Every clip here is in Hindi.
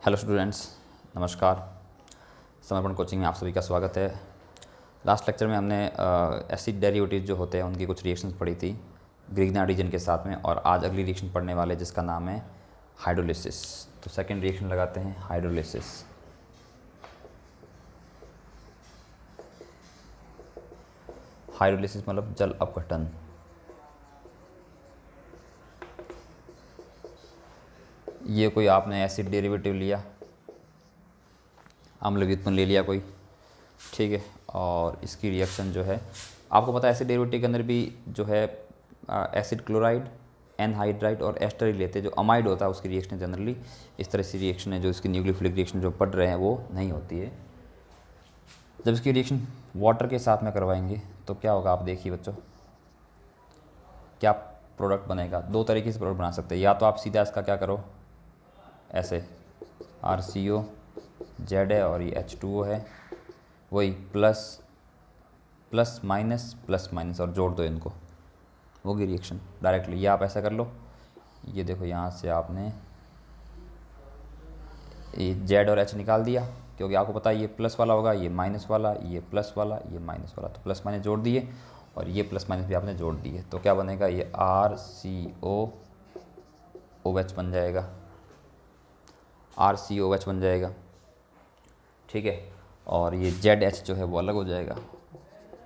हेलो स्टूडेंट्स, नमस्कार। समर्पण कोचिंग में आप सभी का स्वागत है। लास्ट लेक्चर में हमने एसिड डेरिवेटिव जो होते हैं उनकी कुछ रिएक्शंस पढ़ी थी ग्रिग्नार्ड रीजन के साथ में, और आज अगली रिएक्शन पढ़ने वाले जिसका नाम है हाइड्रोलिसिस। तो सेकंड रिएक्शन लगाते हैं हाइड्रोलिसिस। हाइड्रोलिसिस मतलब जल अपघटन। ये कोई आपने एसिड डेरिवेटिव लिया, अम्ल व्युत्पन्न ले लिया कोई, ठीक है, और इसकी रिएक्शन जो है आपको पता है एसिड डेरिवेटिव के अंदर भी जो है एसिड क्लोराइड, एनहाइड्राइड और एस्टर लेते हैं। जो अमाइड होता है उसकी रिएक्शन जनरली इस तरह से रिएक्शन है, जो इसकी न्यूक्लियोफिलिक रिएक्शन जो पढ़ रहे हैं वो नहीं होती है। जब इसकी रिएक्शन वाटर के साथ में करवाएंगे तो क्या होगा, आप देखिए बच्चों, क्या प्रोडक्ट बनेगा। दो तरीके से प्रोडक्ट बना सकते हैं, या तो आप सीधा इसका क्या करो, ऐसे RCO जेड है और ये H2O है, वही प्लस प्लस माइनस और जोड़ दो इनको, होगी रिएक्शन डायरेक्टली। या आप ऐसा कर लो, ये देखो यहाँ से आपने ये जेड और H निकाल दिया, क्योंकि आपको पता है ये प्लस वाला होगा, ये माइनस वाला, ये प्लस वाला, ये माइनस वाला, तो प्लस माइनस जोड़ दिए और ये प्लस माइनस भी आपने जोड़ दिए, तो क्या बनेगा, ये RCOOH बन जाएगा, RCOH बन जाएगा, ठीक है। और ये ZH जो है वो अलग हो जाएगा,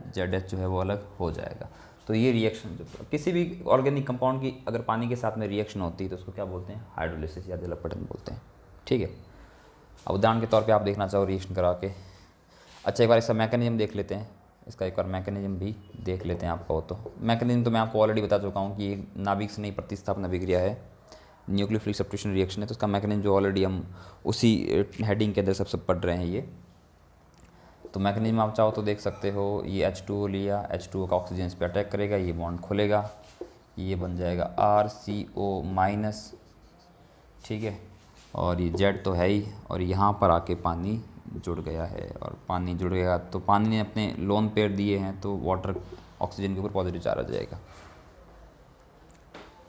ZH जो है वो अलग हो जाएगा। तो ये रिएक्शन जो किसी भी ऑर्गेनिक कंपाउंड की अगर पानी के साथ में रिएक्शन होती है तो उसको क्या बोलते हैं, हाइड्रोलिसिस या जल अपघटन बोलते हैं, ठीक है। अब उदाहरण के तौर पे आप देखना चाहो रिएक्शन करा के, अच्छा एक बार इसका मैकेनिज्म देख लेते हैं, इसका एक बार मैकेनिज्म भी देख लेते हैं। आपका हो तो मैकेनिज्म तो मैं आपको ऑलरेडी बता चुका हूँ कि नाभिक से नई प्रतिस्थापन अभिक्रिया है, न्यूक्लियोफिलिक सब्स्टिट्यूशन रिएक्शन है, तो उसका मैकेनिज्म जो ऑलरेडी हम उसी हेडिंग के अंदर सब पढ़ रहे हैं ये। तो मैकेनिज्म आप चाहो तो देख सकते हो, ये H2O लिया, H2O का ऑक्सीजन इस पर अटैक करेगा, ये बॉन्ड खुलेगा, ये बन जाएगा RCO-, ठीक है, और ये जेड तो है ही, और यहाँ पर आके पानी जुड़ गया है, और पानी जुड़ गया तो पानी ने अपने लोन पेयर दिए हैं, तो वाटर ऑक्सीजन के ऊपर पॉजिटिव चार्ज आ जाएगा,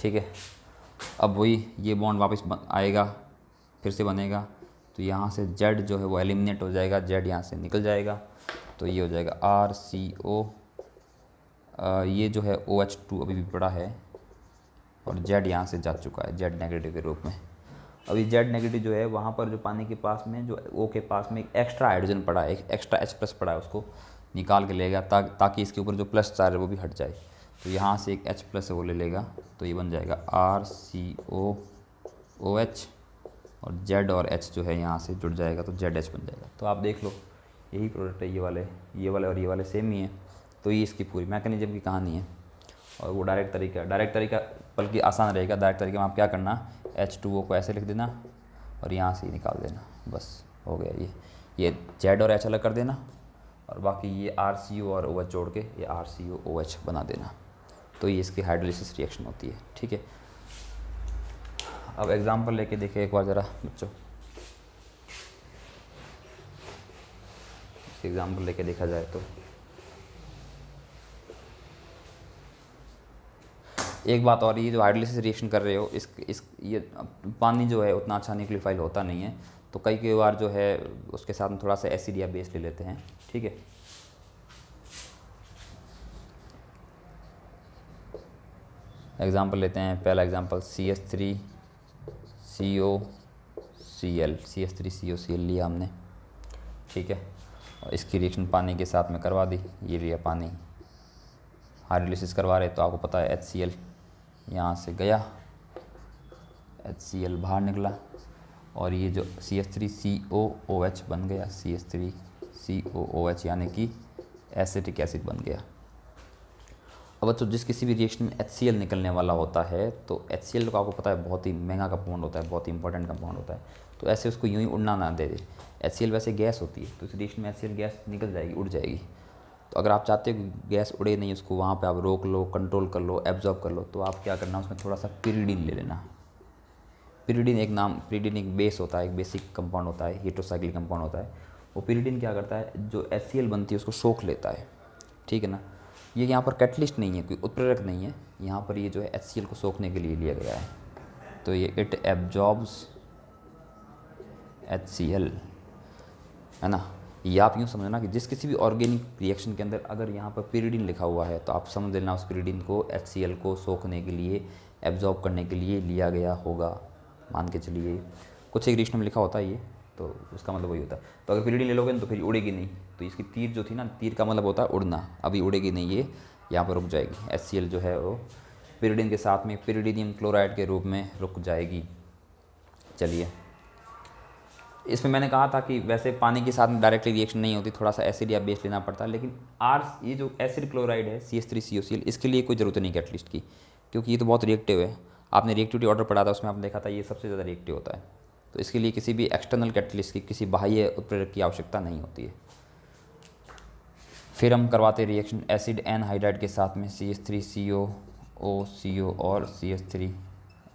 ठीक है। अब वही ये बॉन्ड वापस आएगा, फिर से बनेगा, तो यहाँ से जेड जो है वो एलिमिनेट हो जाएगा, जेड यहाँ से निकल जाएगा, तो ये हो जाएगा RCO, ये जो है OH2 अभी भी पड़ा है, और जेड यहाँ से जा चुका है जेड नेगेटिव के रूप में। अभी जेड नेगेटिव जो है वहाँ पर जो पानी के पास में जो O के पास में एक एक्स्ट्रा हाइड्रोजन पड़ा है, एक एक्स्ट्रा H+ पड़ा है, उसको निकाल के लेगा ताकि इसके ऊपर जो प्लस चार्ज है वो भी हट जाए। तो यहाँ से एक H+ है वो ले लेगा, तो ये बन जाएगा RCOOH, और Z और H जो है यहाँ से जुड़ जाएगा तो ZH बन जाएगा। तो आप देख लो यही प्रोडक्ट है, ये वाले और ये वाले सेम ही हैं। तो ये इसकी पूरी मैकेनिज्म की कहानी है, और वो डायरेक्ट तरीका बल्कि आसान रहेगा। डायरेक्ट तरीके में आप क्या करना, H2O को ऐसे लिख देना और यहाँ से निकाल देना, बस हो गया। ये Z और H अलग कर देना, और बाकी ये RCO और OH जोड़ के ये RCOOH बना देना, तो ये इसकी हाइड्रोलिसिस रिएक्शन होती है, ठीक है। अब एग्जांपल लेके देखिए एक बार ज़रा बच्चों, एग्जांपल लेके देखा जाए तो एक बात और, ये जो हाइड्रोलिसिस रिएक्शन कर रहे हो ये पानी जो है उतना अच्छा न्यूक्लियोफाइल होता नहीं है, तो कई बार जो है उसके साथ में थोड़ा सा एसिड या बेस ले लेते हैं, ठीक है। एग्जांपल लेते हैं, पहला एग्जांपल CH3COCl लिया हमने, ठीक है, और इसकी रिएक्शन पानी के साथ में करवा दी, ये लिया पानी, हाइड्रोलिसिस करवा रहे तो आपको पता है HCl यहाँ से गया, HCl बाहर निकला, और ये जो CH3COOH बन गया, CH3COOH यानी कि एसिटिक एसिड बन गया। अब बच्चों जिस किसी भी रिएक्शन में HCl निकलने वाला होता है, तो HCl को आपको पता है बहुत ही महंगा कंपाउंड होता है, बहुत ही इंपॉर्टेंट कंपाउंड होता है, तो ऐसे उसको यूँ ही उड़ना ना दे। HCl वैसे गैस होती है, तो इस रिएक्शन में HCl गैस निकल जाएगी, उड़ जाएगी। तो अगर आप चाहते हो कि गैस उड़े नहीं, उसको वहाँ पे आप रोक लो, कंट्रोल कर लो, एब्जॉर्ब कर लो, तो आप क्या करना, उसमें थोड़ा सा पिरिडीन ले लेना। पिरिडीन एक बेस होता है, एक बेसिक कंपाउंड होता है, हेटेरोसाइक्लिक कंपाउंड होता है। वो पिरिडीन क्या करता है, जो HCl बनती है उसको सोख लेता है, ठीक है ना। ये यहाँ पर कैटलिस्ट नहीं है, कोई उत्प्रेरक नहीं है, यहाँ पर ये जो है HCl को सोखने के लिए लिया गया है। तो ये इट HCl, है ना। ये आप यूँ समझना कि जिस किसी भी ऑर्गेनिक रिएक्शन के अंदर अगर यहाँ पर pyridine लिखा हुआ है तो आप समझ लेना उस pyridine को HCl को सोखने के लिए, एब्जॉर्ब करने के लिए लिया गया होगा। मान के चलिए कुछ एक रिएक्शन में लिखा होता है ये, तो उसका मतलब वही होता है। तो अगर pyridine ले लोगे ना तो फिर उड़ेगी नहीं, तो इसकी तीर जो थी ना, तीर का मतलब होता है उड़ना, अभी उड़ेगी नहीं, ये यहाँ पर रुक जाएगी। HCl जो है वो pyridine के साथ में pyridinium क्लोराइड के रूप में रुक जाएगी। चलिए, इसमें मैंने कहा था कि वैसे पानी के साथ में डायरेक्टली रिएक्शन नहीं होती, थोड़ा सा एसिड या बेस लेना पड़ता है, लेकिन ये जो एसिड क्लोराइड है CH3COCl, इसके लिए कोई ज़रूरत नहीं कैटलिस्ट की, क्योंकि ये तो बहुत रिएक्टिव है। आपने रिएक्टिविटी ऑर्डर पढ़ा था, उसमें आपने देखा था ये सबसे ज़्यादा रिएक्टिव होता है। तो इसके लिए किसी भी एक्सटर्नल कैटलिस्ट की, किसी बाह्य उत्प्रेरक की आवश्यकता नहीं होती है। फिर हम करवाते रिएक्शन एसिड एनहाइड्राइड के साथ में CH3CO और CH3,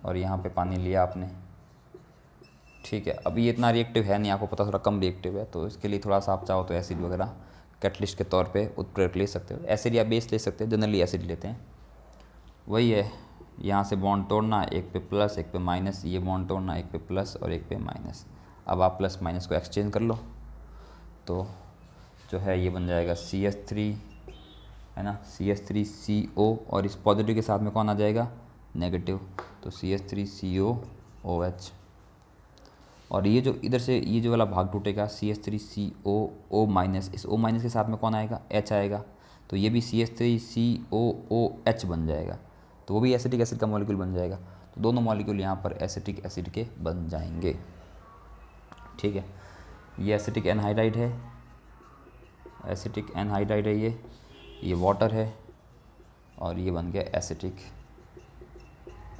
और यहाँ पे पानी लिया आपने, ठीक है। अभी ये इतना रिएक्टिव है नहीं, आपको पता, थोड़ा कम रिएक्टिव है, तो इसके लिए थोड़ा सा आप चाहो तो एसिड वगैरह कैटलिस्ट के तौर पे उत्प्रेरक ले सकते हो। एसिड या बेस ले सकते हो, जनरली एसिड लेते हैं। वही है, यहाँ से बॉन्ड तोड़ना, एक पे प्लस एक पे माइनस, ये बॉन्ड तोड़ना, एक पे प्लस और एक पे माइनस। अब आप प्लस माइनस को एक्सचेंज कर लो, तो जो है ये बन जाएगा CH3, है ना, CH3CO, और इस पॉजिटिव के साथ में कौन आ जाएगा, नेगेटिव, तो CH3COOH। और ये जो इधर से ये जो वाला भाग टूटेगा CH3COO माइनस, इस O माइनस के साथ में कौन आएगा, H आएगा, तो ये भी CH3COOH बन जाएगा, तो वो भी एसिटिक एसिड का मॉलिक्यूल बन जाएगा। तो दोनों मॉलिक्यूल यहाँ पर एसिटिक एसिड के बन जाएंगे, ठीक है। ये एसिटिक एनहाइड्राइड है, एसिटिक एनहाइड्राइड है ये वाटर है, और ये बन गया एसिटिक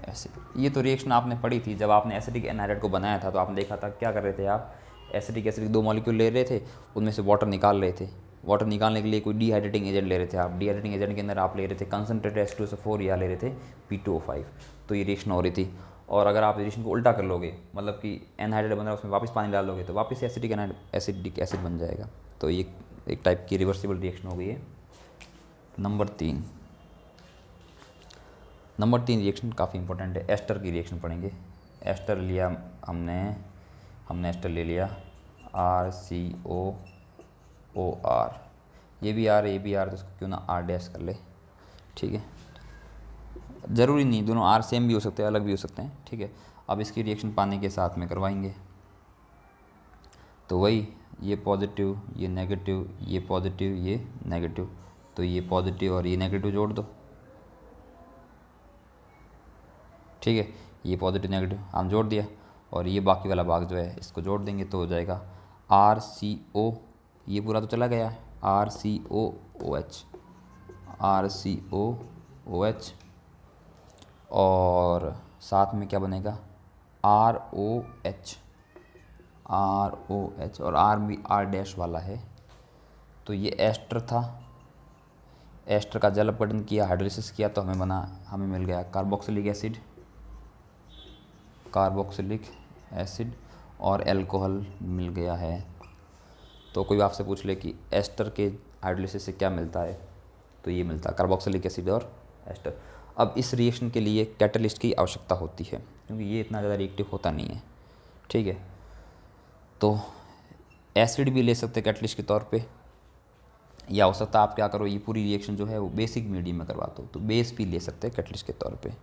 एसिड। ये तो रिएक्शन आपने पढ़ी थी जब आपने एसिटिक एनहाइड्राइड को बनाया था, तो आपने देखा था क्या कर रहे थे आप, एसिटिक एसिड के दो मॉलिक्यूल ले रहे थे, उनमें से वाटर निकाल रहे थे। वाटर निकालने के लिए कोई डिहाइड्रेटिंग एजेंट ले रहे थे आप, डिहाइड्रेटिंग एजेंट के अंदर आप ले रहे थे कंसनट्रेटेड H2SO4 या ले रहे थे P2O5, तो ये रिएक्शन हो रही थी। और अगर आप रिएक्शन को उल्टा कर लोगे, मतलब कि एनहाइड्राइड बन रहा है उसमें वापस पानी डाल लोगे, तो वापस एसिटिक एसिड बन जाएगा। तो ये एक टाइप की रिवर्सिबल रिएक्शन हो गई है। नंबर 3 रिएक्शन काफ़ी इंपॉर्टेंट है, एस्टर की रिएक्शन पढ़ेंगे। एस्टर लिया हमने एस्टर ले लिया RCOOR, ये भी R ये भी R, तो इसको क्यों ना R डैश कर ले, ठीक है। ज़रूरी नहीं दोनों R सेम भी हो सकते हैं, अलग भी हो सकते हैं, ठीक है। अब इसकी रिएक्शन पानी के साथ में करवाएंगे, तो वही ये पॉजिटिव ये नेगेटिव, ये पॉजिटिव ये नेगेटिव, तो ये पॉजिटिव और ये नेगेटिव जोड़ दो, ठीक है। ये पॉजिटिव नेगेटिव हम जोड़ दिया, और ये बाकी वाला भाग जो है इसको जोड़ देंगे, तो हो जाएगा RCO, ये पूरा तो चला गया RCOOH, RCOOH, और साथ में क्या बनेगा ROH, और R भी R डैश वाला है। तो ये एस्टर था, एस्टर का जल अपघटन किया, हाइड्रोलिसिस किया, तो हमें मिल गया कार्बोक्सिलिक एसिड और अल्कोहल मिल गया है। तो कोई आपसे पूछ ले कि एस्टर के हाइड्रोलिसिस से क्या मिलता है, तो ये मिलता है कार्बोक्सिलिक एसिड और एस्टर। अब इस रिएक्शन के लिए कैटलिस्ट की आवश्यकता होती है, क्योंकि ये इतना ज़्यादा रिएक्टिव होता नहीं है, ठीक है। तो एसिड भी ले सकते हैं कैटलिस्ट के तौर पे, या हो सकता है आप क्या करो, ये पूरी रिएक्शन जो है वो बेसिक मीडियम में करवा दो, तो बेस भी ले सकते हैं कैटलिस्ट के तौर पे,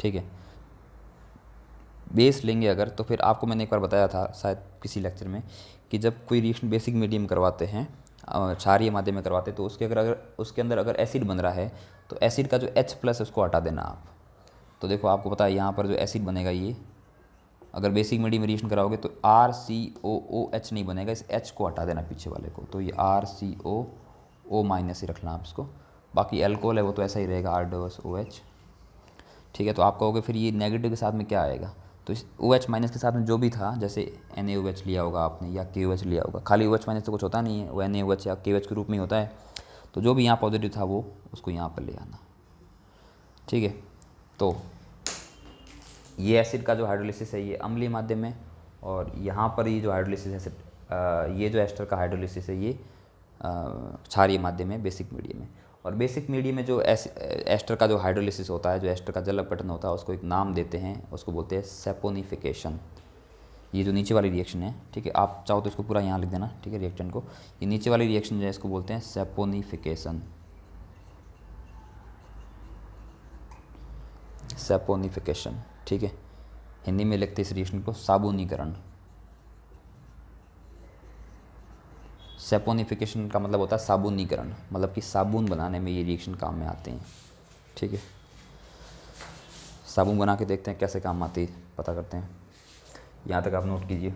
ठीक है। बेस लेंगे अगर, तो फिर आपको मैंने एक बार बताया था शायद किसी लेक्चर में, कि जब कोई रिएक्शन बेसिक मीडियम करवाते हैं, क्षारीय माध्यम में करवाते हैं, तो उसके अंदर अगर एसिड बन रहा है, तो एसिड का जो H+ उसको हटा देना आप। तो देखो आपको पता है यहाँ पर जो एसिड बनेगा, ये अगर बेसिक मीडियम में रिएक्शन कराओगे तो RCOOH नहीं बनेगा, इस H को हटा देना पीछे वाले को, तो ये RCOO- ही रखना आप इसको। बाकी अल्कोहल है वो तो ऐसा ही रहेगा R-OH, ठीक है। तो आप कहोगे फिर ये नेगेटिव के साथ में क्या आएगा, तो इस OH- के साथ में जो भी था, जैसे NaOH लिया होगा आपने या KOH लिया होगा, खाली OH- तो कुछ होता नहीं है, वो NaOH या KOH के रूप में होता है, तो जो भी यहाँ पॉजिटिव था वो उसको यहाँ पर ले आना, ठीक है। तो ये एसिड का जो हाइड्रोलिसिस है ये अम्लीय माध्यम है, और यहाँ पर ये जो हाइड्रोलिसिस है, ये जो एस्टर का हाइड्रोलिसिस है ये क्षारीय माध्यम है, बेसिक मीडियम है। और बेसिक मीडियम में जो एस्टर का जो हाइड्रोलिसिस होता है, जो एस्टर का जल अपघटन होता है, उसको एक नाम देते हैं, उसको बोलते हैं सेपोनिफिकेशन, ये जो नीचे वाली रिएक्शन है, ठीक है, आप चाहो तो इसको पूरा यहाँ लिख देना, ठीक है, रिएक्टेंट को। ये नीचे वाली रिएक्शन जो है इसको बोलते हैं सैपोनिफिकेशन। सैपोनिफिकेशन, ठीक है। हिंदी में लिखते हैं इस रिएक्शन को साबुनीकरण। सैपोनिफिकेशन का मतलब होता है साबुनीकरण, मतलब कि साबुन बनाने में ये रिएक्शन काम में आते हैं, ठीक है। साबुन बना के देखते हैं कैसे काम आती है, पता करते हैं। यहाँ तक आप नोट कीजिए।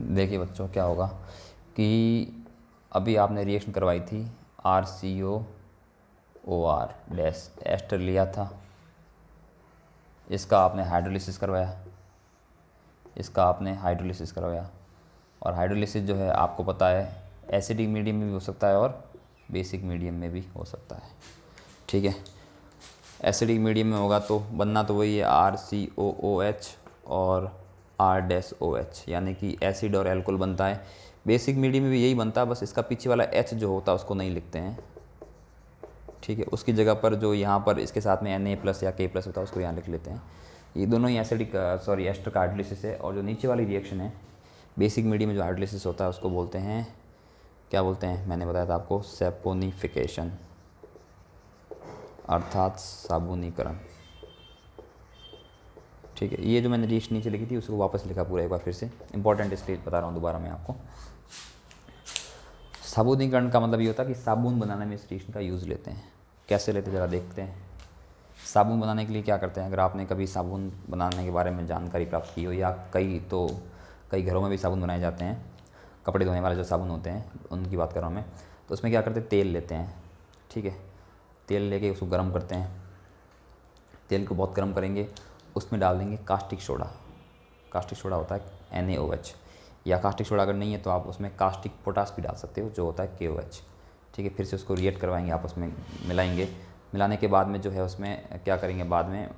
देखिए बच्चों क्या होगा कि अभी आपने रिएक्शन करवाई थी RCOOR डैश एस्टर लिया था, इसका आपने हाइड्रोलिसिस करवाया, इसका आपने हाइड्रोलिसिस करवाया। और हाइड्रोलिसिस जो है आपको पता है एसिडिक मीडियम में भी हो सकता है और बेसिक मीडियम में भी हो सकता है, ठीक है। एसिडिक मीडियम में होगा तो बनना तो वही है RCOOH और R-OH, यानी कि एसिड और एल्कोहल बनता है। बेसिक मीडियम में भी यही बनता है, बस इसका पीछे वाला H जो होता है उसको नहीं लिखते हैं, ठीक है। उसकी जगह पर जो यहाँ पर इसके साथ में Na+ या K+ होता है उसको यहाँ लिख लेते हैं। ये दोनों ही एसिडिक एस्टर का हाइड्रोलिसिस है। और जो नीचे वाली रिएक्शन है बेसिक मीडियम में जो हाइड्रोलिसिस होता है उसको बोलते हैं, क्या बोलते हैं, मैंने बताया था आपको, सैपोनिफिकेशन, अर्थात साबुनीकरण, ठीक है। ये जो मैंने रिएक्शन नीचे लिखी थी उसको वापस लिखा पूरा एक बार फिर से, इंपॉर्टेंट इसलिए बता रहा हूँ दोबारा मैं आपको। साबुनीकरण का मतलब ये होता है कि साबुन बनाने में इस रिएक्शन का यूज़ लेते हैं। कैसे लेते हैं ज़रा देखते हैं। साबुन बनाने के लिए क्या करते हैं, अगर आपने कभी साबुन बनाने के बारे में जानकारी प्राप्त की हो, या कई घरों में भी साबुन बनाए जाते हैं, कपड़े धोने वाले जो साबुन होते हैं उनकी बात कर रहा हूँ मैं, तो उसमें क्या करते हैं, तेल लेते हैं, ठीक है। तेल लेके उसको गर्म करते हैं, तेल को बहुत गर्म करेंगे, उसमें डाल देंगे कास्टिक सोडा। कास्टिक सोडा होता है NaOH, या कास्टिक सोडा अगर नहीं है तो आप उसमें कास्टिक पोटास भी डाल सकते हो जो होता है KOH, ठीक है। फिर से उसको रिएक्ट करवाएंगे, आपस में मिलाएंगे। मिलाने के बाद में जो है उसमें क्या करेंगे, बाद में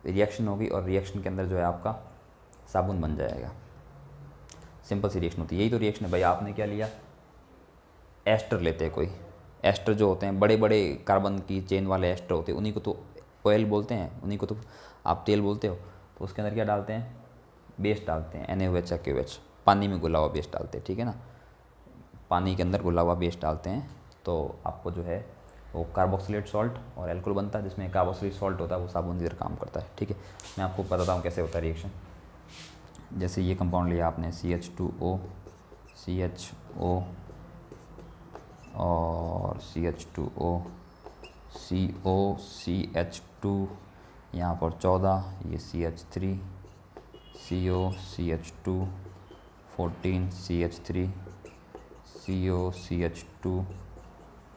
रिएक्शन होगी और रिएक्शन के अंदर जो है आपका साबुन बन जाएगा। सिंपल सी रिएक्शन होती है, यही तो रिएक्शन है भाई। आपने क्या लिया, एस्टर लेते हैं कोई, एस्टर जो होते हैं बड़े बड़े कार्बन की चेन वाले एस्टर होते हैं, उन्हीं को तो ऑयल बोलते हैं, उन्हीं को तो आप तेल बोलते हो। तो उसके अंदर क्या डालते हैं, बेस डालते हैं, NaOH या KOH, पानी में घुला हुआ बेस डालते हैं, ठीक है ना। पानी के अंदर घुला हुआ बेस डालते हैं तो आपको जो है वो कार्बोक्सिलेट सॉल्ट और एल्कोहल बनता है, जिसमें कार्बोक्सिलेट सॉल्ट होता है वो साबुन की तरह काम करता है, ठीक है। मैं आपको बताता हूँ कैसे होता है रिएक्शन। जैसे ये कंपाउंड लिया आपने CH2O, CHO और CH2O, CO, CH2, यहाँ पर 14, ये CH3, CO, CH2, 14, CH3, CO, CH2,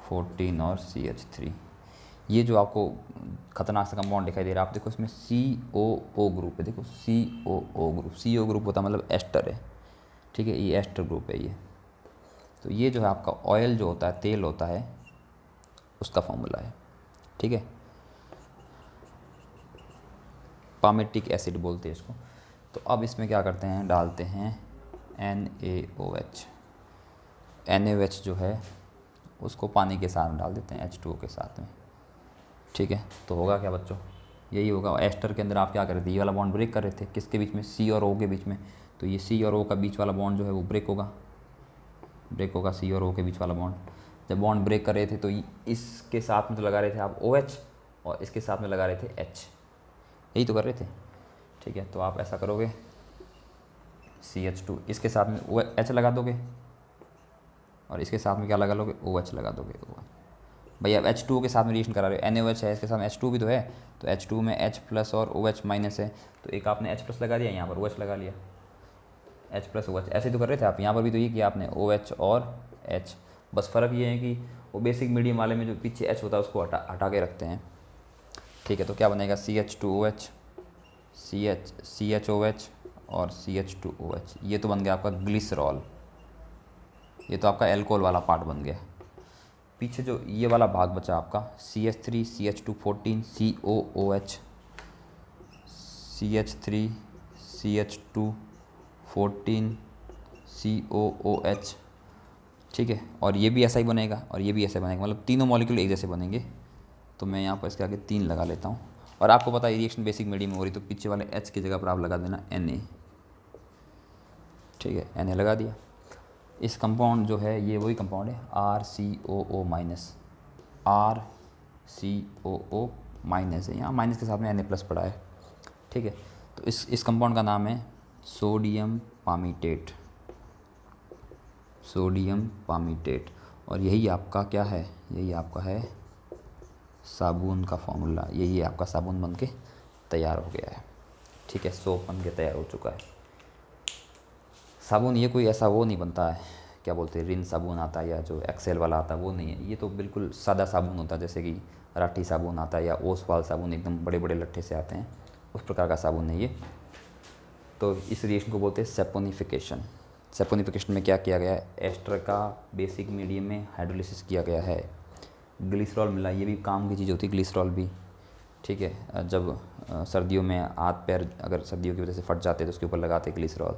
14 और CH3। ये जो आपको खतरनाक सा कंपाउंड दिखाई दे रहा है, आप देखो इसमें COO ग्रुप है, देखो COO ग्रुप। CO ग्रुप होता है मतलब एस्टर है, ठीक है, ये एस्टर ग्रुप है ये। तो ये जो है आपका ऑयल जो होता है, तेल होता है, उसका फॉर्मूला है, ठीक है। पामेटिक एसिड बोलते हैं इसको। तो अब इसमें क्या करते हैं, डालते हैं NaOH। NaOH जो है उसको पानी के साथ में डाल देते हैं, H2O के साथ में, ठीक है। तो होगा क्या बच्चों, यही होगा। एस्टर के अंदर आप क्या कर रहे थे, ये वाला बॉन्ड ब्रेक कर रहे थे, किसके बीच में, C और O के बीच में। तो ये C और O का बीच वाला बॉन्ड जो है वो ब्रेक होगा, C और O के बीच वाला बॉन्ड। जब बॉन्ड ब्रेक कर रहे थे तो इसके साथ में तो लगा रहे थे आप OH, और इसके साथ में लगा रहे थे H, यही तो कर रहे थे, ठीक है। तो आप ऐसा करोगे, CH2 इसके साथ में H लगा दोगे, और इसके साथ में क्या लगा लोगे, OH लगा दोगे। भाई अब H2O के साथ में रिएक्शन करा रहे हो, NaOH है, इसके साथ में H2 भी तो है, तो H2 में H+ और OH- है, तो एक आपने H+ लगा दिया, यहाँ पर OH लगा लिया, H+ OH ऐसे तो कर रहे थे आप। यहाँ पर भी तो ये किया आपने, OH और H। बस फ़र्क ये है कि वो बेसिक मीडियम वाले में जो पीछे H होता है उसको हटा के रखते हैं, ठीक है। तो क्या बनेगा, CH2OH, CHOH और CH2OH, ये तो बन गया आपका ग्लिसरॉल, ये तो आपका एल्कोहल वाला पार्ट बन गया। पीछे जो ये वाला भाग बचा आपका CH3 CH2 14 COOH, CH3 CH2 14 COOH, ठीक है। और ये भी ऐसा ही बनेगा और ये भी ऐसा बनेगा, मतलब तीनों मॉलिक्यूल एक जैसे बनेंगे। तो मैं यहाँ पर इसके आगे 3 लगा लेता हूँ। और आपको पता है रिएक्शन बेसिक मीडियम में हो रही, तो पीछे वाले H की जगह पर आप लगा देना Na, ठीक है। Na लगा दिया। इस कंपाउंड जो है ये वही कंपाउंड है RCOO माइनस, RCOO माइनस है, यहाँ माइनस के साथ में Na प्लस पड़ा है, ठीक है। तो इस कंपाउंड का नाम है सोडियम पामीटेट, सोडियम पामीटेट। और यही आपका क्या है, यही आपका है साबुन का फॉर्मूला, यही आपका साबुन बन के तैयार हो गया है, ठीक है। सोप बन के तैयार हो चुका है। साबुन ये कोई ऐसा वो नहीं बनता है, क्या बोलते हैं, रिन साबुन आता है या जो एक्सेल वाला आता है वो नहीं है। ये तो बिल्कुल सादा साबुन होता है, जैसे कि राठी साबुन आता है या ओसवाल साबुन, एकदम बड़े बड़े लट्ठे से आते हैं, उस प्रकार का साबुन है ये। तो इस रिएक्शन को बोलते हैं सेपोनिफिकेशन। सेपोनिफिकेशन में क्या किया गया है, एस्टर का बेसिक मीडियम में हाइड्रोलिसिस किया गया है, ग्लिसरॉल मिला, ये भी काम की चीज़ होती है ग्लिसरॉल भी, ठीक है। जब सर्दियों में हाथ पैर अगर सर्दियों की वजह से फट जाते हैं तो उसके ऊपर लगाते हैं ग्लिसरॉल,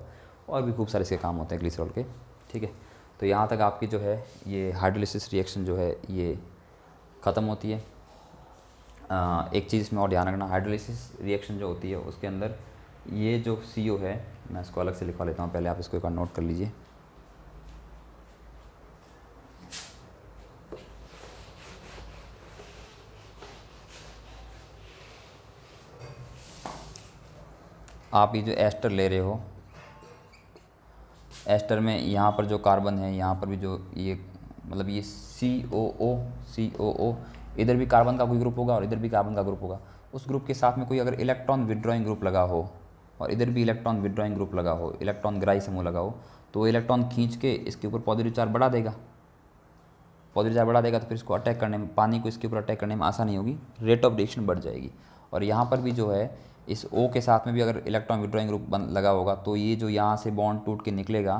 और भी खूब सारे इसके काम होते हैं ग्लिसरॉल के, ठीक है। तो यहाँ तक आपकी जो है ये हाइड्रोलिसिस रिएक्शन जो है ये ख़त्म होती है। एक चीज़ इसमें और ध्यान रखना, हाइड्रोलिसिस रिएक्शन जो होती है उसके अंदर ये जो CO है, मैं इसको अलग से लिखवा लेता हूँ, पहले आप इसको एक बार नोट कर लीजिए। आप ये जो एस्टर ले रहे हो, एस्टर में यहाँ पर जो कार्बन है, यहाँ पर भी जो ये मतलब ये COO, इधर भी कार्बन का कोई ग्रुप होगा और इधर भी कार्बन का ग्रुप होगा। उस ग्रुप के साथ में कोई अगर इलेक्ट्रॉन विड्रॉइंग ग्रुप लगा हो और इधर भी इलेक्ट्रॉन विड्रॉइंग ग्रुप लगा हो, इलेक्ट्रॉन ग्राही समूह लगा हो, तो वो इलेक्ट्रॉन खींच के इसके ऊपर पॉजिटिव चार्ज बढ़ा देगा। पॉजिटिव चार्ज बढ़ा देगा तो फिर इसको अटैक करने में, पानी को इसके ऊपर अटैक करने में आसानी होगी, रेट ऑफ रिएक्शन बढ़ जाएगी। और यहाँ पर भी जो है इस O के साथ में भी अगर इलेक्ट्रॉन विड्रॉइंग ग्रुप लगा होगा तो ये जो यहाँ से बॉन्ड टूट के निकलेगा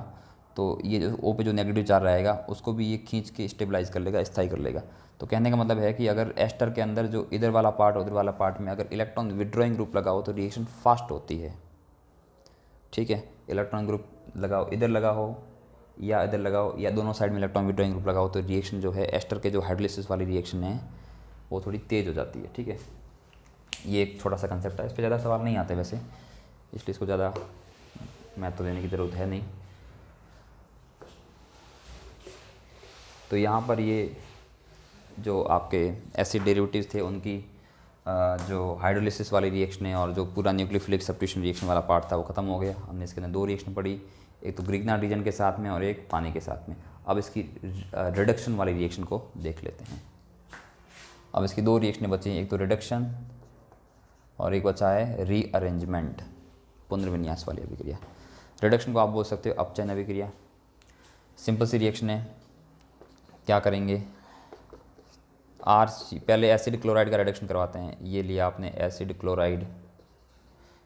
तो ये जो O पे जो नेगेटिव चार्ज रहेगा उसको भी ये खींच के स्टेबलाइज कर लेगा, स्थायी कर लेगा। तो कहने का मतलब है कि अगर एस्टर के अंदर जो इधर वाला पार्ट उधर वाला पार्ट में अगर इलेक्ट्रॉन विड्रॉइंग ग्रुप लगा हो तो रिएक्शन फास्ट होती है, ठीक है। इलेक्ट्रॉन ग्रुप लगाओ, इधर लगा हो या इधर लगाओ या दोनों साइड में इलेक्ट्रॉन विड्रॉइंग ग्रुप लगाओ तो रिएक्शन जो है एस्टर के जो हाइड्रोलिसिस वाली रिएक्शन है वो थोड़ी तेज़ हो जाती है, ठीक है। ये एक छोटा सा कंसेप्ट है, इस पर ज़्यादा सवाल नहीं आते वैसे, इसलिए इसको ज़्यादा महत्व देने की ज़रूरत है नहीं। तो यहाँ पर ये जो आपके एसिड डेरिवेटिव्स थे उनकी जो हाइड्रोलिसिस वाली रिएक्शन है और जो पूरा न्यूक्लियोफिलिक सब्स्टिट्यूशन रिएक्शन वाला पार्ट था वो ख़त्म हो गया। हमने इसके अंदर 2 रिएक्शन पढ़ी, एक तो ग्रिग्नार्ड रीजन के साथ में और एक पानी के साथ में। अब इसकी रिडक्शन वाली रिएक्शन को देख लेते हैं। अब इसकी 2 रिएक्शनें बची हैं, एक तो रिडक्शन और एक बचा है रीअरेंजमेंट, पुनर्विन्यास वाली अभिक्रिया। रिडक्शन को आप बोल सकते हो अपचयन अभिक्रिया। सिंपल सी रिएक्शन है, क्या करेंगे, पहले एसिड क्लोराइड का रिडक्शन करवाते हैं। ये लिया आपने एसिड क्लोराइड,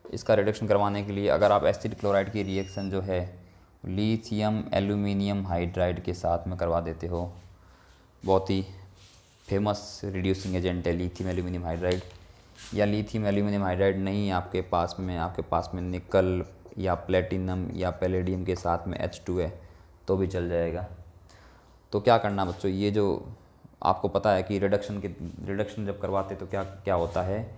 इसका रिडक्शन करवाने के लिए अगर आप एसिड क्लोराइड की रिएक्शन जो है लिथियम एल्यूमिनियम हाइड्राइड के साथ में करवा देते हो, बहुत ही फेमस रिड्यूसिंग एजेंट है लिथियम एल्यूमिनियम हाइड्राइड। या लिथियम एल्यूमिनियम हाइड्राइड नहीं आपके पास में निकल या प्लेटिनम या पैलेडियम के साथ में H2 है तो भी चल जाएगा। तो क्या करना बच्चों, ये जो आपको पता है कि रिडक्शन जब करवाते तो क्या क्या होता है,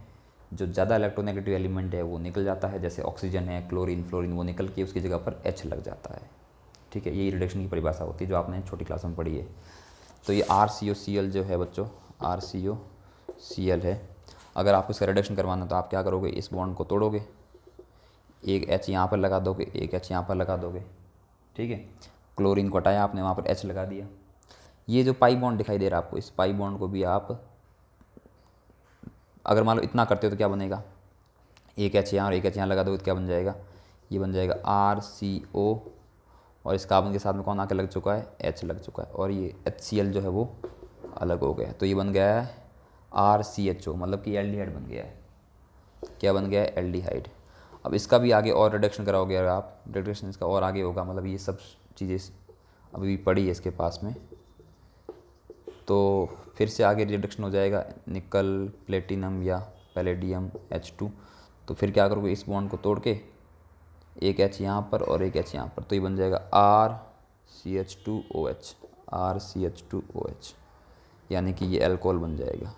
जो ज़्यादा इलेक्ट्रोनेगेटिव एलिमेंट है वो निकल जाता है, जैसे ऑक्सीजन है, क्लोरीन, फ्लोरीन, वो निकल के उसकी जगह पर H लग जाता है, ठीक है। यही रिडक्शन की परिभाषा होती है जो आपने छोटी क्लास में पढ़ी है। तो ये RCOCl जो है बच्चों, RCOCl है। अगर आपको इसका रिडक्शन करवाना तो आप क्या करोगे, इस बॉन्ड को तोड़ोगे, एक H यहाँ पर लगा दोगे, एक H यहाँ पर लगा दोगे, ठीक है। क्लोरीन को हटाया आपने, वहाँ पर H लगा दिया। ये जो पाई बॉन्ड दिखाई दे रहा है आपको, इस पाई बॉन्ड को भी आप अगर मान लो इतना करते हो तो क्या बनेगा, एक H यहाँ और एक H यहाँ लगा दोगे तो क्या बन जाएगा, ये बन जाएगा RCO, और इस कार्बन के साथ में कौन आके लग चुका है, H लग चुका है, और ये HCl जो है वो अलग हो गया है। तो ये बन गया है RCHO, मतलब कि एल्डिहाइड बन गया है। क्या बन गया है, एल्डिहाइड। अब इसका भी आगे और रिडक्शन कराओगे अगर आप, रिडक्शन इसका और आगे होगा, मतलब ये सब चीज़ें अभी भी पड़ी है इसके पास में। तो फिर से आगे रिडक्शन हो जाएगा निकल प्लेटिनम या पैलेडियम H2। तो फिर क्या करोगे, इस बॉन्ड को तोड़ के एक H यहाँ पर और एक H यहाँ पर, तो ये बन जाएगा RCH2OH, RCH2OH, यानी कि ये अल्कोहल बन जाएगा।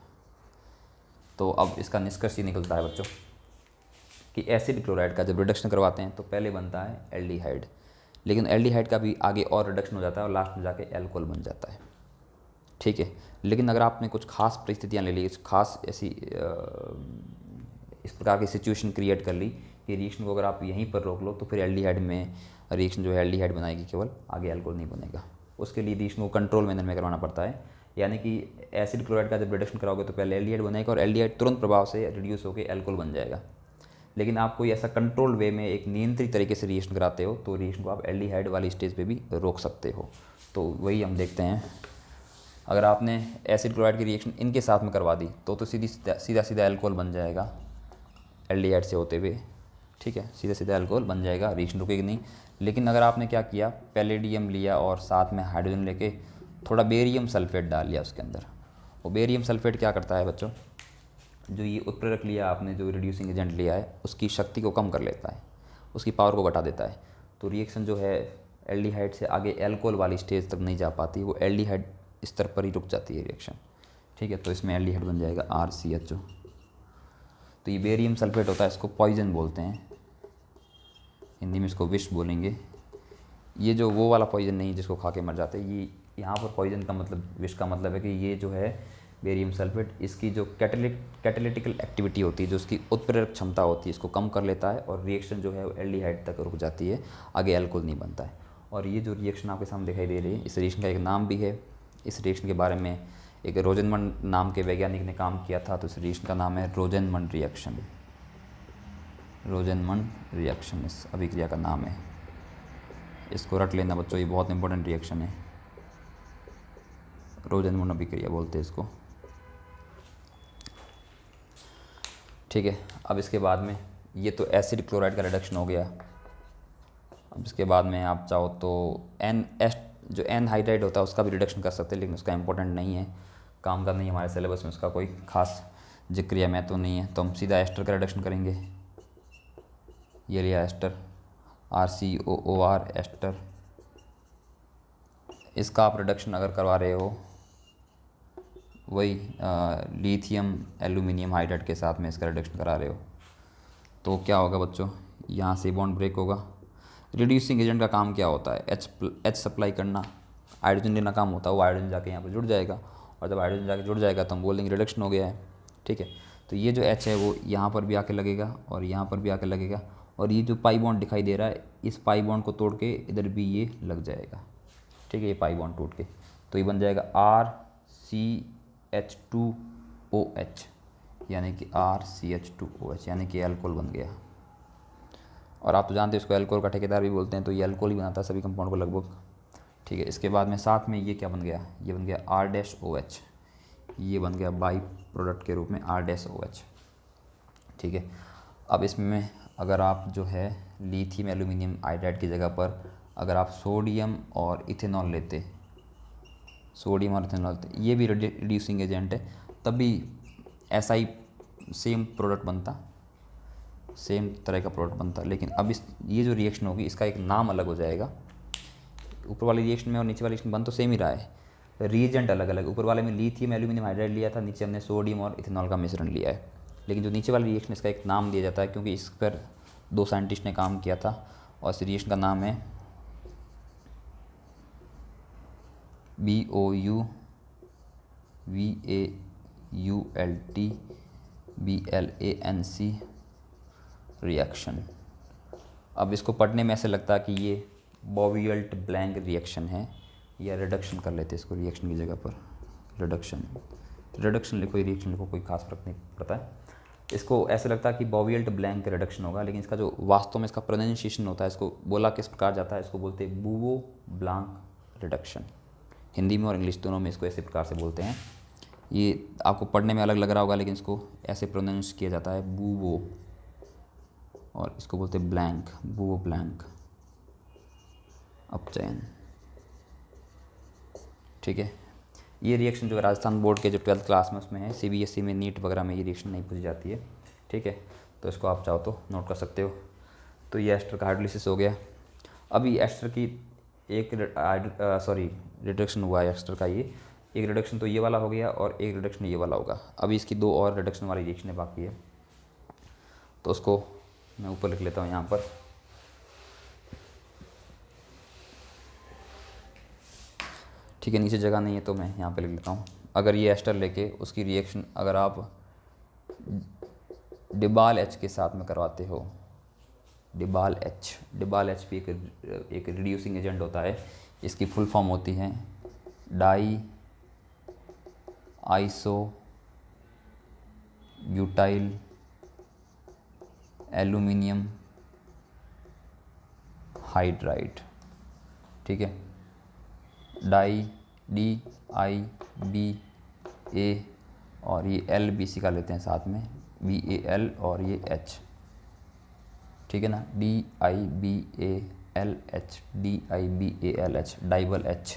तो अब इसका निष्कर्ष ये निकलता है बच्चों कि एसिड क्लोराइड का जब रिडक्शन करवाते हैं तो पहले बनता है एल्डिहाइड, लेकिन एल्डिहाइड का भी आगे और रिडक्शन हो जाता है और लास्ट में जाके अल्कोहल बन जाता है। ठीक है, लेकिन अगर आपने कुछ खास परिस्थितियाँ ले ली, कुछ खास ऐसी इस प्रकार की सिचुएशन क्रिएट कर ली कि रिएक्शन को अगर आप यहीं पर रोक लो तो फिर एल्डिहाइड में रिएक्शन जो है एल्डिहाइड बनाएगी केवल, आगे अल्कोहल नहीं बनेगा। उसके लिए रिएक्शन को कंट्रोल मैनर में करवाना पड़ता है, यानी कि एसिड क्लोराइड का जब रिडक्शन कराओगे तो पहले एल्डिहाइड बनेगा और एल्डिहाइड तुरंत प्रभाव से रिड्यूस होकर अल्कोहल बन जाएगा। लेकिन आप कोई ऐसा कंट्रोल वे में एक नियंत्रित तरीके से रिएक्शन कराते हो तो रिएक्शन को आप एल्डिहाइड वाली स्टेज पे भी रोक सकते हो। तो वही हम देखते हैं, अगर आपने एसिड क्लोराइड की रिएक्शन इनके साथ में करवा दी तो सीधा सीधा अल्कोहल बन जाएगा एल्डिहाइड से होते हुए। ठीक है, सीधा सीधा अल्कोहल बन जाएगा, रिएक्शन रुकेगी नहीं। लेकिन अगर आपने क्या किया, पैलेडियम लिया और साथ में हाइड्रोजन लेके थोड़ा बेरियम सल्फेट डाल लिया उसके अंदर, वो बेरियम सल्फेट क्या करता है बच्चों, जो ये उत्प्रेरक लिया आपने, जो रिड्यूसिंग एजेंट लिया है, उसकी शक्ति को कम कर लेता है, उसकी पावर को घटा देता है। तो रिएक्शन जो है एल्डिहाइड से आगे अल्कोहल वाली स्टेज तक नहीं जा पाती, वो एल्डिहाइड स्तर पर ही रुक जाती है रिएक्शन। ठीक है, तो इसमें एल्डिहाइड बन जाएगा RCHO। तो ये बेरियम सल्फेट होता है, इसको पॉइजन बोलते हैं, हिंदी में इसको विष बोलेंगे। ये जो वो वाला पॉइजन नहीं जिसको खा के मर जाते हैं, ये यहाँ पर पॉइजन का मतलब, विष का मतलब है कि ये जो है बेरियम सल्फेट, इसकी जो कैटेलिटिकल एक्टिविटी होती है, जो उसकी उत्प्रेरक क्षमता होती है, इसको कम कर लेता है और रिएक्शन जो है वो एल्डिहाइड तक रुक जाती है, आगे अल्कोहल नहीं बनता है। और ये जो रिएक्शन आपके सामने दिखाई दे रही है, इस रिएक्शन का एक नाम भी है। इस रिएक्शन के बारे में एक रोजेनमन नाम के वैज्ञानिक ने काम किया था, तो इस रिएक्शन का नाम है रोजेनमन रिएक्शन। रोजेनमन रिएक्शन इस अभिक्रिया का नाम है, इसको रट लेना बच्चों, ये बहुत इंपॉर्टेंट रिएक्शन है। रोजेनमन अभिक्रिया बोलते हैं इसको। ठीक है, अब इसके बाद में ये तो एसिड क्लोराइड का रिडक्शन हो गया। अब इसके बाद में आप चाहो तो जो एनहाइड्राइड होता है उसका भी रिडक्शन कर सकते हैं, लेकिन उसका इंपॉर्टेंट नहीं है, काम का नहीं है हमारे सिलेबस में, उसका कोई खास जिक्र या महत्व नहीं है। तो हम सीधा एस्टर का रिडक्शन करेंगे। ये लिया एस्टर, RCOOR एस्टर। इसका आप रिडक्शन अगर करवा रहे हो वही लिथियम एल्यूमिनियम हाइड्राइड के साथ में इसका रिडक्शन करा रहे हो, तो क्या होगा बच्चों, यहाँ से बॉन्ड ब्रेक होगा। रिड्यूसिंग एजेंट का काम क्या होता है, H सप्लाई करना, हाइड्रोजन लेना काम होता है, वो हाइड्रोजन जाके यहाँ पर जुड़ जाएगा, और जब हाइड्रोजन जाके जुड़ जाएगा तो हम बोल देंगे रिडक्शन हो गया है। ठीक है, तो ये जो H है वो यहाँ पर भी आके लगेगा और यहाँ पर भी आके लगेगा, और ये जो पाई बॉन्ड दिखाई दे रहा है, इस पाई बॉन्ड को तोड़ के इधर भी ये लग जाएगा। ठीक है, ये पाई बॉन्ड टूट के तो ये बन जाएगा RCH2OH, यानी कि RCH2OH, यानी कि अल्कोहल बन गया। और आप तो जानते हैं इसको अल्कोहल का ठेकेदार भी बोलते हैं, तो ये अल्कोहल ही बनाता है सभी कंपाउंड को लगभग। ठीक है, इसके बाद में साथ में ये क्या बन गया, ये बन गया R-OH, ये बन गया बाई प्रोडक्ट के रूप में R-OH। ठीक है, अब इसमें अगर आप जो है लिथियम एल्यूमिनियम हाइड्राइड की जगह पर अगर आप सोडियम और इथेनॉल लेते, सोडियम और इथेनॉल, ये भी रिड्यूसिंग एजेंट है, तब भी ऐसा ही सेम प्रोडक्ट बनता, सेम तरह का प्रोडक्ट बनता। लेकिन अब ये जो रिएक्शन होगी इसका एक नाम अलग हो जाएगा। ऊपर वाली रिएक्शन में और नीचे वाली रिएक्शन बन तो सेम ही रहा है, रिएजेंट अलग अलग। ऊपर वाले में लिथियम एल्यूमिनियम हाइड्राइड लिया था, नीचे हमने सोडियम और इथेनॉल का मिश्रण लिया है। लेकिन जो नीचे वाली रिएक्शन, इसका एक नाम दिया जाता है क्योंकि इस पर 2 साइंटिस्ट ने काम किया था, और इस रिएक्शन का नाम है BOUVAULTBLANC रिएक्शन। अब इसको पढ़ने में ऐसे लगता है कि ये बॉवियल्ट ब्लैंक रिएक्शन है, या रिडक्शन कर लेते हैं इसको, रिएक्शन की जगह पर रिडक्शन लिखो, रिएक्शन लिखो, कोई खास फर्क नहीं पड़ता है। इसको ऐसे लगता है कि बॉवियल्ट ब्लैंक रिडक्शन होगा, लेकिन इसका जो वास्तव में इसका प्रोनाउंसिएशन होता है, इसको बोला किस प्रकार जाता है, इसको बोलते हैं बूवो ब्लैंक रिडक्शन। हिंदी में और इंग्लिश दोनों में इसको ऐसे प्रकार से बोलते हैं। ये आपको पढ़ने में अलग लग रहा होगा, लेकिन इसको ऐसे प्रोनाउंस किया जाता है बूवो, और इसको बोलते हैं ब्लैंक, बूवो ब्लैंक अपचयन। ठीक है। ये रिएक्शन जो राजस्थान बोर्ड के जो 12th क्लास में उसमें है, CBSE में, नीट वगैरह में ये रिएक्शन नहीं पूछी जाती है, ठीक है। तो इसको आप चाहो तो नोट कर सकते हो। तो ये एस्टर का हाइड्रोलिसिस हो गया। अभी एस्टर की एक रिडक्शन हुआ है एस्टर का, ये एक रिडक्शन तो ये वाला हो गया और एक रिडक्शन ये वाला होगा। अभी इसकी 2 और रिडक्शन वाली रिएक्शनें बाकी है, तो उसको मैं ऊपर लिख लेता हूँ यहाँ पर। ठीक है, नीचे जगह नहीं है तो मैं यहाँ पे लिख लेता हूँ। अगर ये एस्टर लेके उसकी रिएक्शन अगर आप डिबाल एच के साथ में करवाते हो, डिबाल एच भी एक रिड्यूसिंग एजेंट होता है। इसकी फुल फॉर्म होती है diisobutyl aluminium hydride, ठीक है। डाई DIBA और ये LBC का लेते हैं साथ में, BAL और ये H, ठीक है ना, DIBALH डाइबल H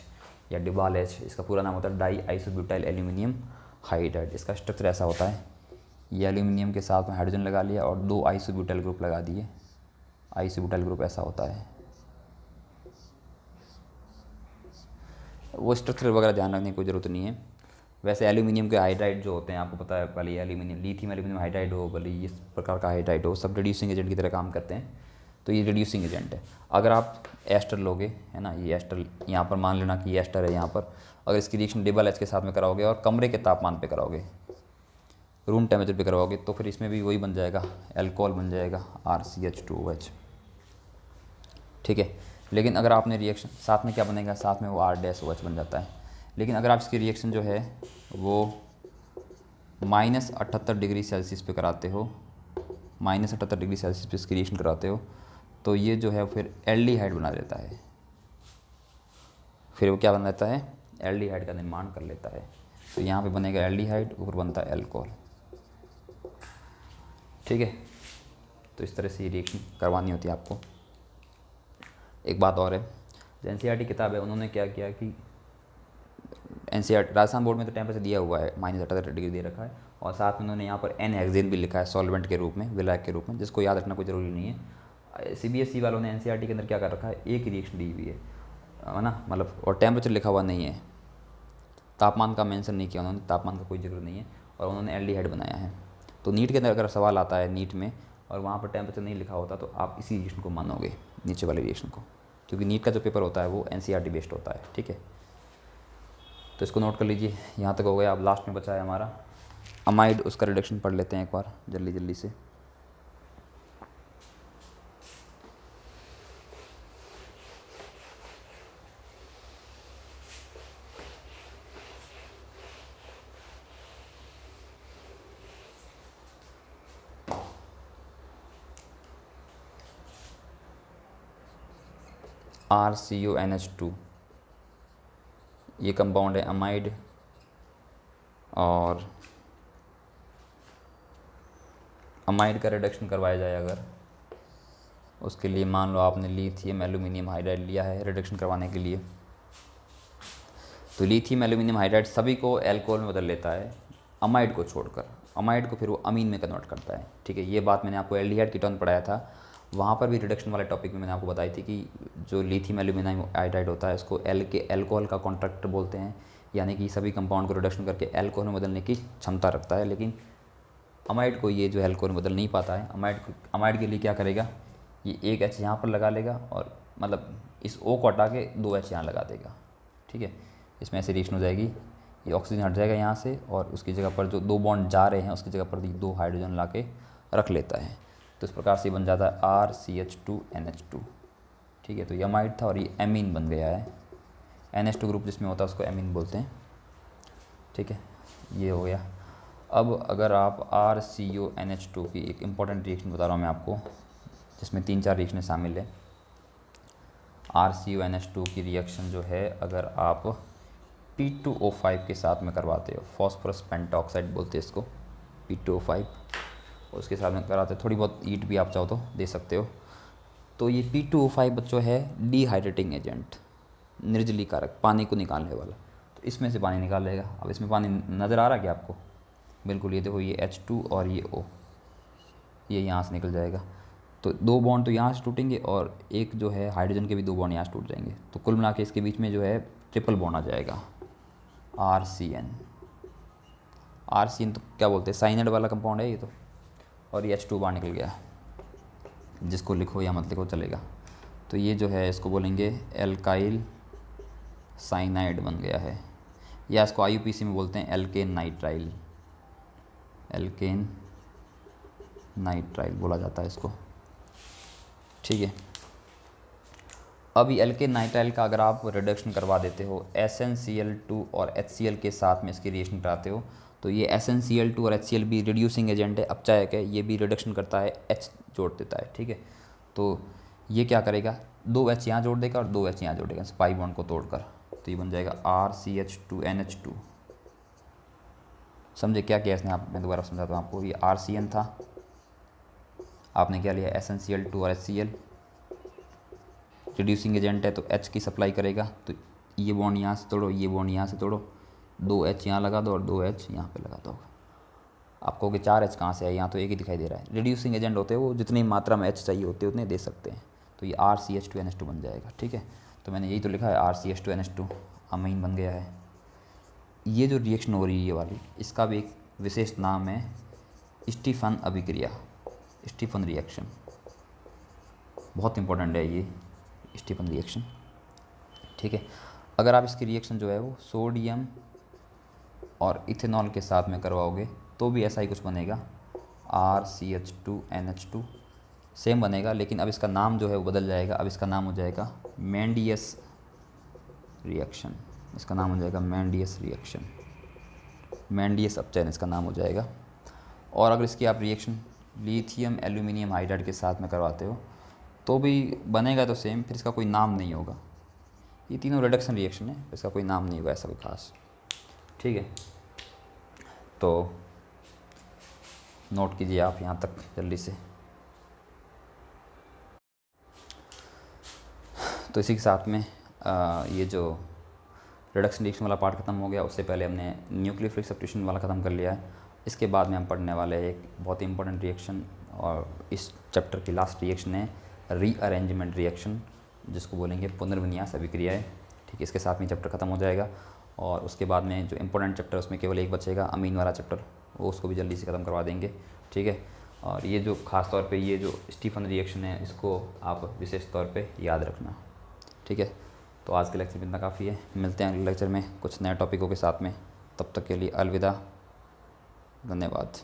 या डिबाल H, इसका पूरा नाम होता है डाई आइसोब्यूटाइल एल्यूमिनियम हाइड्राइड। इसका स्ट्रक्चर ऐसा होता है, ये एल्यूमिनियम के साथ में हाइड्रोजन लगा लिया और 2 आइसोब्यूटाइल ग्रुप लगा दिए, आइसोब्यूटाइल ग्रुप ऐसा होता है। वो स्ट्रक्चर वगैरह ध्यान रखने की कोई ज़रूरत नहीं है। वैसे एल्यूमिनियम के हाइड्राइड जो होते हैं आपको पता है, भले एल्यूमिनियम लिथियम एल्यूमिनियम हाइड्राइड हो, भले इस प्रकार का हाइड्राइड हो, सब रिड्यूसिंग एजेंट की तरह काम करते हैं। तो ये रिड्यूसिंग एजेंट है। अगर आप एस्टर लोगे, है ना, ये एस्टर यहाँ पर मान लेना कि ये एस्टर है यहाँ पर, अगर इसकी रिएक्शन डिबल एच के साथ में कराओगे और कमरे के तापमान पे कराओगे, रूम टेम्परेचर पे करवाओगे, तो फिर इसमें भी वही बन जाएगा, अल्कोहल बन जाएगा RCH2OH, ठीक है। लेकिन अगर आपने रिएक्शन साथ में क्या बनेगा, साथ में वो R-OH बन जाता है। लेकिन अगर आप इसकी रिएक्शन जो है वो -78 डिग्री सेल्सियस पे कराते हो, -78 डिग्री सेल्सियस पे इसकी रिएक्शन कराते हो, तो ये जो है फिर एल्डिहाइड बना देता है। फिर वो क्या बना देता है, एल्डिहाइड का निर्माण कर लेता है। तो यहाँ पे बनेगा एल्डिहाइड, ऊपर बनता है अल्कोहल, ठीक है। तो इस तरह से ये रिएक्शन करवानी होती है आपको। एक बात और है, जो NCERT किताब है उन्होंने क्या किया कि NCERT राजस्थान बोर्ड में तो टेम्परेचर दिया हुआ है, -78 डिग्री दे रखा है, और साथ में उन्होंने यहाँ पर N-हेक्सेन भी लिखा है सॉल्वेंट के रूप में, विलायक के रूप में, जिसको याद रखना कोई ज़रूरी नहीं है। CBSE वालों ने NCERT के अंदर क्या कर रखा है, एक रिएक्शन दी हुई है ना, मतलब, और टेम्परेचर लिखा हुआ नहीं है, तापमान का मेंशन नहीं किया उन्होंने, तापमान का कोई जिक्र नहीं है, और उन्होंने एल्डिहाइड बनाया है। तो नीट के अंदर अगर सवाल आता है नीट में और वहाँ पर टेम्परेचर नहीं लिखा होता, तो आप इसी रिएक्शन को मानोगे, नीचे वाले रिएक्शन को, क्योंकि नीट का जो पेपर होता है वो NCERT बेस्ड होता है, ठीक है। तो इसको नोट कर लीजिए, यहाँ तक हो गया। अब लास्ट में बचा है हमारा अमाइड, उसका रिडक्शन पढ़ लेते हैं एक बार जल्दी जल्दी से। RCONH2 ये कंपाउंड है अमाइड, और अमाइड का रिडक्शन करवाया जाए अगर, उसके लिए मान लो आपने लिथियम एल्यूमिनियम हाइड्राइड लिया है रिडक्शन करवाने के लिए, तो लिथियम एल्यूमिनियम हाइड्राइड सभी को एल्कोहल में बदल लेता है, अमाइड को छोड़कर। अमाइड को फिर वो अमीन में कन्वर्ट करता है, ठीक है। ये बात मैंने आपको एल्डिहाइड कीटोन पढ़ाया था, वहाँ पर भी रिडक्शन वाले टॉपिक में मैंने आपको बताई थी कि जो लिथियम एल्यूमिनियम हाइड्राइड होता है इसको एल्कोहल का कॉन्ट्रैक्टर बोलते हैं, यानी कि सभी कंपाउंड को रिडक्शन करके एल्कोहल में बदलने की क्षमता रखता है। लेकिन अमाइड को ये जो एल्कोहल में बदल नहीं पाता है। अमाइड के लिए क्या करेगा, ये एक H यहाँ पर लगा लेगा और मतलब इस O को हटा के 2 H यहाँ लगा देगा, ठीक है। इसमें ऐसे रिएक्शन हो जाएगी, ये ऑक्सीजन हट जाएगा यहाँ से और उसकी जगह पर जो 2 बॉन्ड जा रहे हैं उसकी जगह पर 2 हाइड्रोजन ला के रख लेता है। तो इस प्रकार से बन जाता है RCH2NH2, ठीक है। तो ये अमाइड था और ये एमीन बन गया है। NH2 ग्रुप जिसमें होता है उसको एमीन बोलते हैं, ठीक है। ये हो गया। अब अगर आप RCONH2 की एक इम्पॉर्टेंट रिएक्शन बता रहा हूँ मैं आपको, जिसमें 3-4 रिएक्शनें शामिल है। RCONH2 की रिएक्शन जो है अगर आप P2O5 के साथ में करवाते हो, फॉस्फोरस पेंटॉक्साइड बोलते हैं इसको, P2O5, उसके साथ में कराते हो, थोड़ी बहुत ईट भी आप चाहो तो दे सकते हो। तो ये P2O5 बच्चों है डिहाइड्रेटिंग एजेंट, निर्जलीकारक, पानी को निकालने वाला। तो तो इसमें से पानी निकाल लेगा। अब इसमें पानी नज़र आ रहा है क्या आपको? बिल्कुल, ये देखो, ये H2 और ये O, ये यहाँ से निकल जाएगा। तो 2 बॉन्ड तो यहाँ से टूटेंगे और एक जो है हाइड्रोजन के भी 2 बॉन्ड यहाँ से टूट जाएंगे। तो कुल मिला के इसके बीच में जो है ट्रिपल बॉन्ड आ जाएगा, RCN। RCN तो क्या बोलते हैं, साइनाइड वाला कंपाउंड है ये तो। और ये H2 बाहर निकल गया, जिसको लिखो या मत लिखो चलेगा। तो ये जो है इसको बोलेंगे एल्काइल साइनाइड बन गया है, या इसको IUPAC में बोलते हैं एल्केन नाइट्राइल। एल्केन नाइट्राइल बोला जाता है इसको, ठीक है। अब ये एल्केन नाइट्राइल का अगर आप रिडक्शन करवा देते हो SnCl2 और HCl के साथ में इसकी रिएक्शन कराते हो, तो ये SnCl2 और HCl भी रिड्यूसिंग एजेंट है। अब चाहे कि ये भी रिडक्शन करता है, H जोड़ देता है, ठीक है। तो ये क्या करेगा, 2 H यहाँ जोड़ देगा और 2 H यहाँ जोड़ेगा पाई बॉन्ड को तोड़कर। तो ये बन जाएगा RCH2NH2। समझे क्या किया इसने? आप, मैं दोबारा समझाता हूँ आपको। ये RCN था, आपने क्या लिया SnCl2 और HCl, रिड्यूसिंग एजेंट है तो H की सप्लाई करेगा। तो ये बॉन्ड यहाँ से तोड़ो, ये बॉन्ड यहाँ से तोड़ो, 2 H यहाँ लगा दो और 2 H यहाँ पे लगा दो। आपको कि 4 H कहाँ से है? यहाँ तो एक ही दिखाई दे रहा है। रिड्यूसिंग एजेंट होते हैं वो, जितनी मात्रा में H चाहिए होते हैं उतने दे सकते हैं। तो ये RCH2NH2 बन जाएगा, ठीक है। तो मैंने यही तो लिखा है RCH2NH2, अमीन बन गया है। ये जो रिएक्शन हो रही है ये वाली, इसका भी एक विशेष नाम है स्टीफन अभिक्रिया, स्टीफन रिएक्शन। बहुत इंपॉर्टेंट है ये स्टीफन रिएक्शन, ठीक है। अगर आप इसकी रिएक्शन जो है वो सोडियम और इथेनॉल के साथ में करवाओगे तो भी ऐसा ही कुछ बनेगा, RCH2NH2 सेम बनेगा, लेकिन अब इसका नाम जो है वो बदल जाएगा। अब इसका नाम हो जाएगा मेंडियस रिएक्शन। इसका नाम हो जाएगा मेंडियस रिएक्शन, मेंडियस अपचयन इसका नाम हो जाएगा। और अगर इसकी आप रिएक्शन लिथियम एल्यूमिनियम हाइड्राइड के साथ में करवाते हो तो भी बनेगा तो सेम, फिर इसका कोई नाम नहीं होगा। ये तीनों रिडक्शन रिएक्शन है, इसका कोई नाम नहीं होगा ऐसा कोई खास, ठीक है। तो नोट कीजिए आप यहाँ तक जल्दी से। तो इसी के साथ में ये जो रिडक्शन रिएक्शन वाला पार्ट खत्म हो गया। उससे पहले हमने न्यूक्लियोफिलिक सब्स्टिट्यूशन वाला ख़त्म कर लिया है। इसके बाद में हम पढ़ने वाले हैं एक बहुत ही इंपॉर्टेंट रिएक्शन, और इस चैप्टर की लास्ट रिएक्शन है रीअरेंजमेंट रिएक्शन, जिसको बोलेंगे पुनर्विन्यास अभिक्रिया है, ठीक है। इसके साथ में चैप्टर ख़त्म हो जाएगा। और उसके बाद में जो इंपॉर्टेंट चैप्टर उसमें केवल एक बचेगा, अमीन वाला चैप्टर, वो उसको भी जल्दी से ख़त्म करवा देंगे, ठीक है। और ये जो ख़ास तौर पे ये जो स्टीफन रिएक्शन है, इसको आप विशेष तौर पे याद रखना, ठीक है। तो आज के लेक्चर में इतना काफ़ी है। मिलते हैं अगले लेक्चर में कुछ नए टॉपिकों के साथ में। तब तक के लिए अलविदा, धन्यवाद।